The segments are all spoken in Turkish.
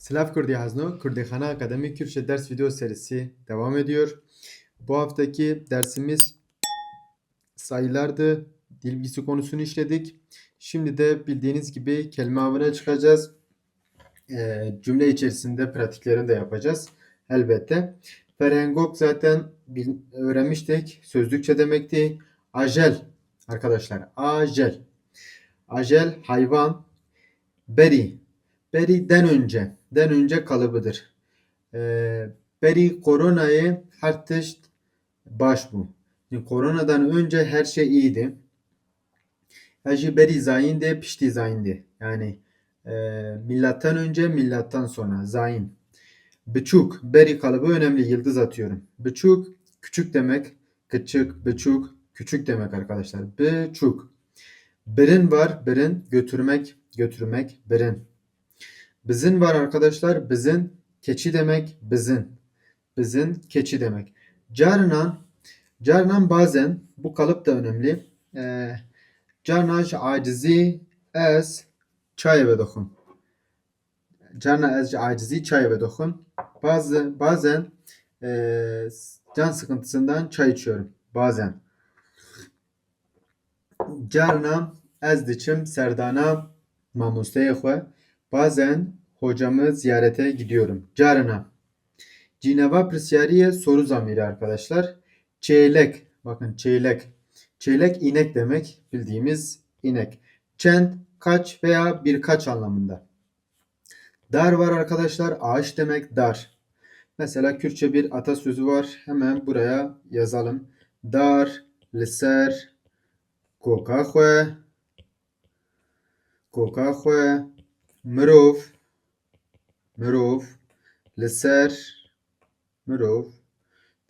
Slav Kurdi Hazno, Kurdistana Akademi Kürtçe ders video serisi devam ediyor. Bu haftaki dersimiz sayılardı. Dil bilgisi konusunu işledik. Şimdi de bildiğiniz gibi kelime avına çıkacağız. Cümle içerisinde pratiklerini de yapacağız. Elbette. Ferengok zaten öğrenmiştik. Sözlükçe demekti. Ajel arkadaşlar. Ajel. Ajel hayvan. Beri. Beri'den önce. Den önce kalıbıdır. Beri koronayı hartışt baş bu. Yani koronadan önce her şey iyiydi. Hacı beri zayinde pişti zayindi. Yani millattan önce millattan sonra zayin. Bıçuk. Beri kalıbı önemli. Yıldız atıyorum. Bıçuk küçük demek. Küçük, bıçuk küçük demek arkadaşlar. Bıçuk. Birin var. Birin götürmek, götürmek. Birin. Bizin var arkadaşlar. Bizin keçi demek. Bizin. Bizin keçi demek. Carnan, carnan bazen bu kalıp da önemli. Carnaj acizi ez çay ve dokun. Carna ez acizi çay ve dokun. Bazen can sıkıntısından çay içiyorum. Bazen. Carna ez diçim serdana mamusteye xwe. Bazen hocamı ziyarete gidiyorum. Carna. Cineva Prisyariye soru zamiri arkadaşlar. Çeylek. Bakın çeylek. Çeylek inek demek. Bildiğimiz inek. Çend kaç veya birkaç anlamında. Dar var arkadaşlar. Ağaç demek dar. Mesela Kürtçe bir atasözü var. Hemen buraya yazalım. Dar, liser, kokaxwe, kokaxwe, mirov, mirov, liser, mirov,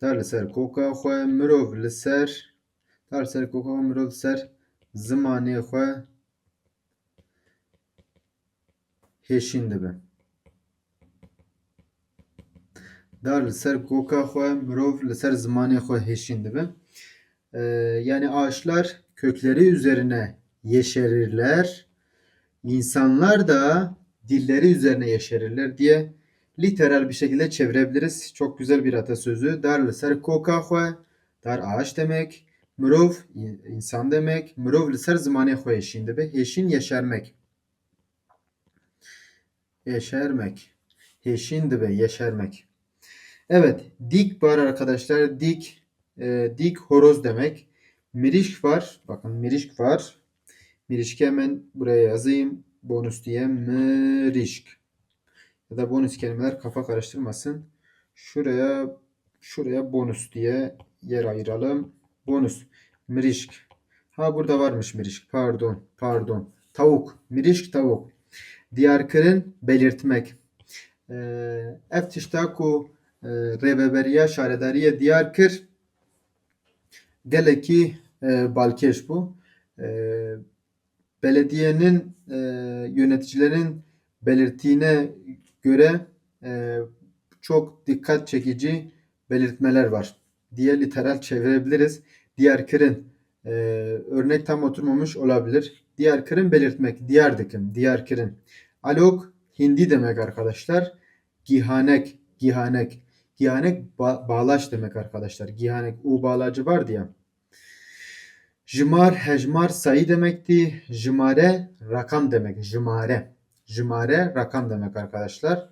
dar li ser koka xwe mirov li ser dar li ser koka xwe mirov li ser zimanê xwe hêşîn dibe. Dar li ser koka xwe mirov li ser zimanê xwe hêşîn dibe. Yani ağaçlar kökleri üzerine yeşerirler. İnsanlar da dilleri üzerine yeşerirler diye literal bir şekilde çevirebiliriz. Çok güzel bir atasözü. Dar li ser koka xwe, dar ağaç demek. Mirov insan demek. Mirov li ser zimanê xwe hêşîn dibe. Hêşîn yeşermek. Yeşermek. Hêşîn dibe yeşermek. Evet, dik var arkadaşlar. Dik dik horoz demek. Mirişk var. Bakın mirişk var. Mirişki hemen buraya yazayım. Bonus diye mirişk. Ya da bonus kelimeler kafa karıştırmasın. Şuraya bonus diye yer ayıralım. Bonus. Mirişk. Ha burada varmış mirişk. Pardon. Tavuk. Mirişk tavuk. Diyarkırın belirtmek. Eftiştaku reveberiya şaredariye diyarkır geleki balkeş bu. Belediyenin yöneticilerin belirttiğine göre çok dikkat çekici belirtmeler var diye literal çevirebiliriz. Diyarkırın örnek tam oturmamış olabilir. Diyarkırın belirtmek. Diyardıkım. Diyarkırın. Alok hindi demek arkadaşlar. Gihanek. Gihanek. Gihanek bağlaç demek arkadaşlar. Gihanek u bağlacı var diye. Jimar, hecmar sayı demekti. Jimare rakam demek. Jimare. Jimare rakam demek arkadaşlar.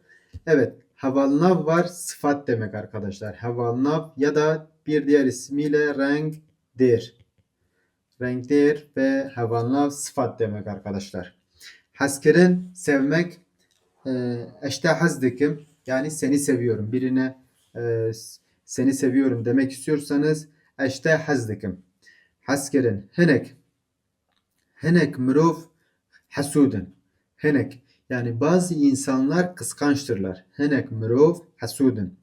Evet. Havalnav var. Sıfat demek arkadaşlar. Havalnav ya da bir diğer ismiyle renkdir. Renktir ve havalnav sıfat demek arkadaşlar. Haskerin sevmek eşte hazdikim yani seni seviyorum. Birine seni seviyorum demek istiyorsanız eşte hazdikim. Haskerin henek. Henek mirov hasudun. Henek yani bazı insanlar kıskançtırlar. Henek mirov hasudun.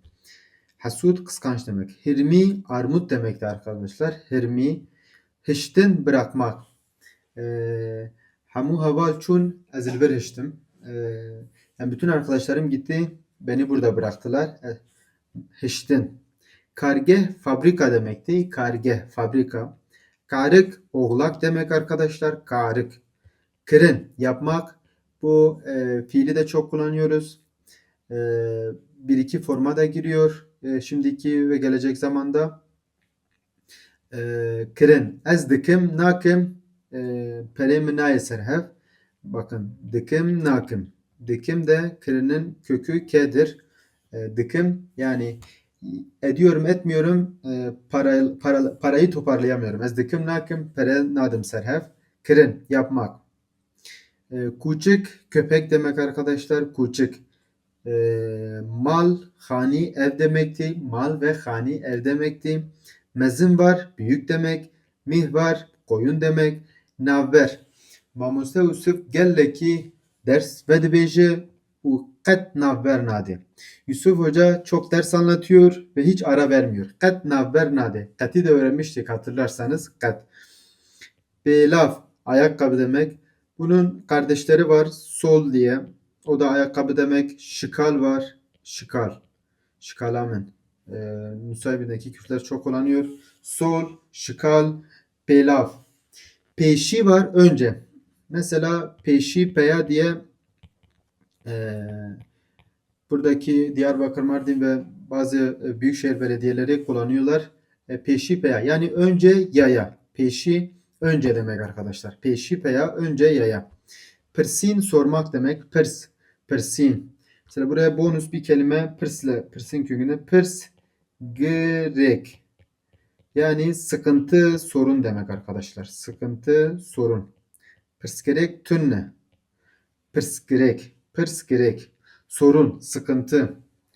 Hasud kıskanç demek. Hirmi armut demekti arkadaşlar. Hirmi hiştin bırakmak. Hamu haval çun ezilber hiştim. Yani bütün arkadaşlarım gitti. Beni burada bıraktılar. Hiştin. Karge fabrika demekti. Karge fabrika. Karık oğlak demek arkadaşlar. Karık. Kırın yapmak. Bu fiili de çok kullanıyoruz. Bir iki forma da giriyor. Şimdiki ve gelecek zamanda. Kirin. Ez dikim nakim perê min nayê serhev. Bakın dikim nakim. Dikim de kirinin kökü ke'dir. Dikim yani ediyorum etmiyorum parayı toparlayamıyorum. Ez dikim nakim pere nadim serhev. Kirin yapmak. Küçük köpek demek arkadaşlar. Küçük. Mal, hani ev demekti. Mal ve hani ev demekti. Mezin var, büyük demek. Mih var, koyun demek. Navber. Mamoste Yusuf gelleki ders ve dibêje û qet navber nade. Yusuf Hoca çok ders anlatıyor ve hiç ara vermiyor. Qet navber nade. Qet'i de öğrenmiştik hatırlarsanız. Qet. Belav ayakkabı demek. Bunun kardeşleri var sol diye. O da ayakkabı demek. Şikal var. Şikal. Şikalamen. Nusaybin'deki küfler çok kullanıyor. Sol, şikal, belav. Peşi var önce. Mesela peşi peya diye buradaki Diyarbakır, Mardin ve bazı büyükşehir belediyeleri kullanıyorlar. Peşi peya yani önce yaya. Peşi önce demek arkadaşlar. Peşi peya önce yaya. Pırsin sormak demek. Pırs. Pırsin. Mesela buraya bonus bir kelime pırsle. Pırsin kökünde pırs gerek. Yani sıkıntı sorun demek arkadaşlar. Sıkıntı sorun. Pırs gerek tünne. Pırs gerek. Pırs gerek. Sorun, sıkıntı.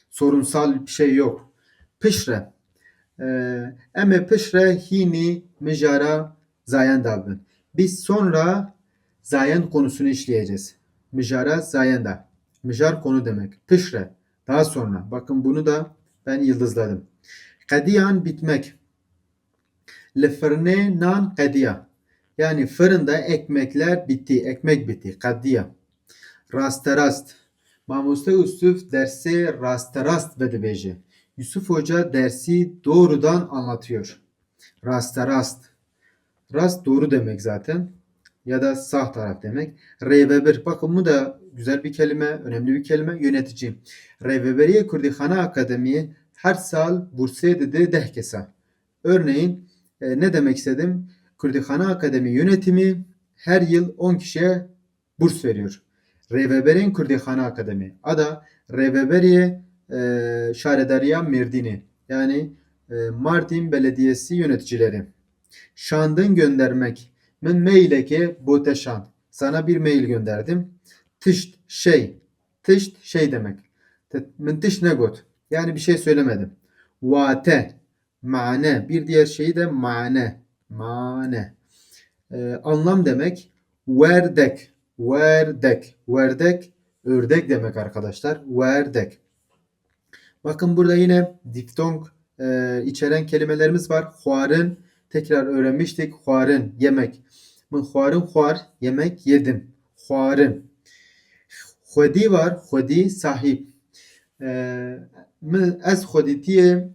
Sorunsal bir şey yok. Pişre. Eme pişre hini mijara zayen dabın. Biz sonra zayen konusunu işleyeceğiz. Mijara zayenda. Mijar konu demek. Pişre. Daha sonra. Bakın bunu da ben yıldızladım. Kadiyan bitmek. Le fırne nan kadiya. Yani fırında ekmekler bitti. Ekmek bitti. Kadiya. Rasterast. Mamoste Yusuf dersi rasterast vedibêje. Yusuf Hoca dersi doğrudan anlatıyor. Rasterast. Rast doğru demek zaten. Ya da sağ taraf demek. Rêvebir. Bakın bu da güzel bir kelime, önemli bir kelime. Yönetici. Rêveberiye Kurdîxana Akademiye her sal bursiyê dide 10 kesa. Örneğin ne demek istedim? Kurdîxana Akademi yönetimi her yıl 10 kişiye burs veriyor. Rêveberên Kurdîxana Akademi. Ada Rêveberiye Şaredariya Mirdini. Yani Mardin Belediyesi yöneticileri. Şandın göndermek. Min maileke bote şand. Sana bir mail gönderdim. Tişt şey. Tişt şey demek. Min tişt ne got. Yani bir şey söylemedim. Vate. Mane. Bir diğer şey de mane. Mane. Anlam demek. Verdek. Verdek. Verdek. Ördek demek arkadaşlar. Verdek. Bakın burada yine diftong içeren kelimelerimiz var. Huarın tekrar öğrenmiştik. Huarın yemek. Min huarın huar yemek yedim. Huarın. Hudi var. Hudi sahip. Min ez huditiye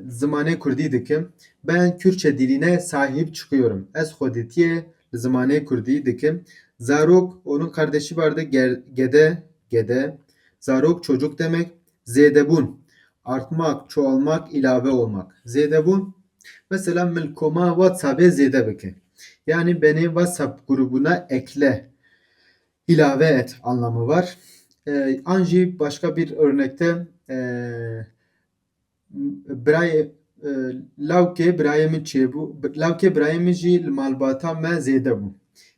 zamane Kürdi dikim. Ben Kürtçe diline sahip çıkıyorum. Ez huditiye zamane Kürdi dikim. Zarok onun kardeşi vardı. Gede. Gede. Zarok çocuk demek. Zedebun artmak, çoğalmak, ilave olmak. Zedebun mesela milkoma WhatsApp'e zede bike. Yani beni WhatsApp grubuna ekle, ilave et anlamı var. Anji başka bir örnekte Bray Lavke Brayem'in çebu Lavke Brayem'in jil malbata me zede bu.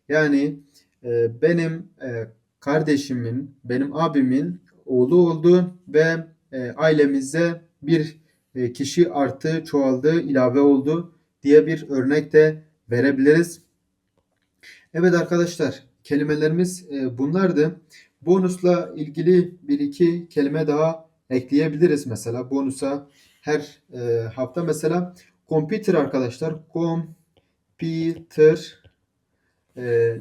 Yani benim kardeşimin, benim abimin oğlu oldu ve ailemize bir kişi arttı, çoğaldı, ilave oldu diye bir örnek de verebiliriz. Evet arkadaşlar, kelimelerimiz bunlardı. Bonusla ilgili bir iki kelime daha ekleyebiliriz mesela. Bonusa her hafta mesela computer arkadaşlar. Computer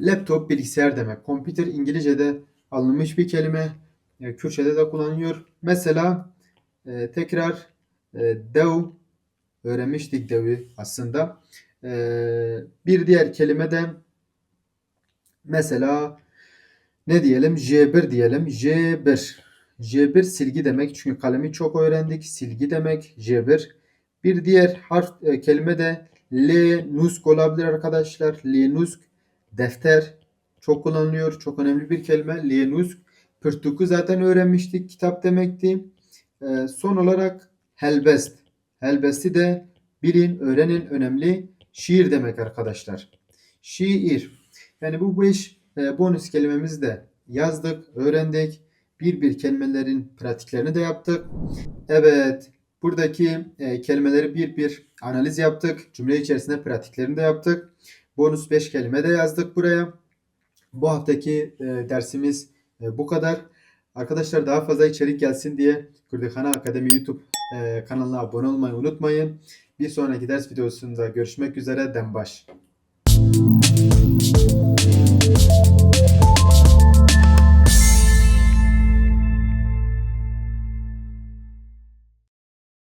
laptop bilgisayar demek. Computer İngilizce'de alınmış bir kelime. Kürtçe'de de kullanılıyor. Mesela tekrar dev öğrenmiştik devi aslında. Bir diğer kelime de mesela ne diyelim? J1 diyelim. J1. J1 silgi demek. Çünkü kalemi çok öğrendik. Silgi demek J1. Bir diğer kelime de Lenusk olabilir arkadaşlar. Lenusk defter. Çok kullanılıyor. Çok önemli bir kelime. Lenusk. Pürtük'ü zaten öğrenmiştik. Kitap demekti. Son olarak helbest. Helbesti de bilin, öğrenin, önemli. Şiir demek arkadaşlar. Şiir. Yani bu 5 bonus kelimemizi de yazdık, öğrendik. Bir kelimelerin pratiklerini de yaptık. Evet, buradaki kelimeleri bir analiz yaptık. Cümle içerisinde pratiklerini de yaptık. Bonus 5 kelime de yazdık buraya. Bu haftaki dersimiz bu kadar. Arkadaşlar daha fazla içerik gelsin diye Kurdekana Akademi YouTube kanalına abone olmayı unutmayın. Bir sonraki ders videosunda görüşmek üzere. Dembaş.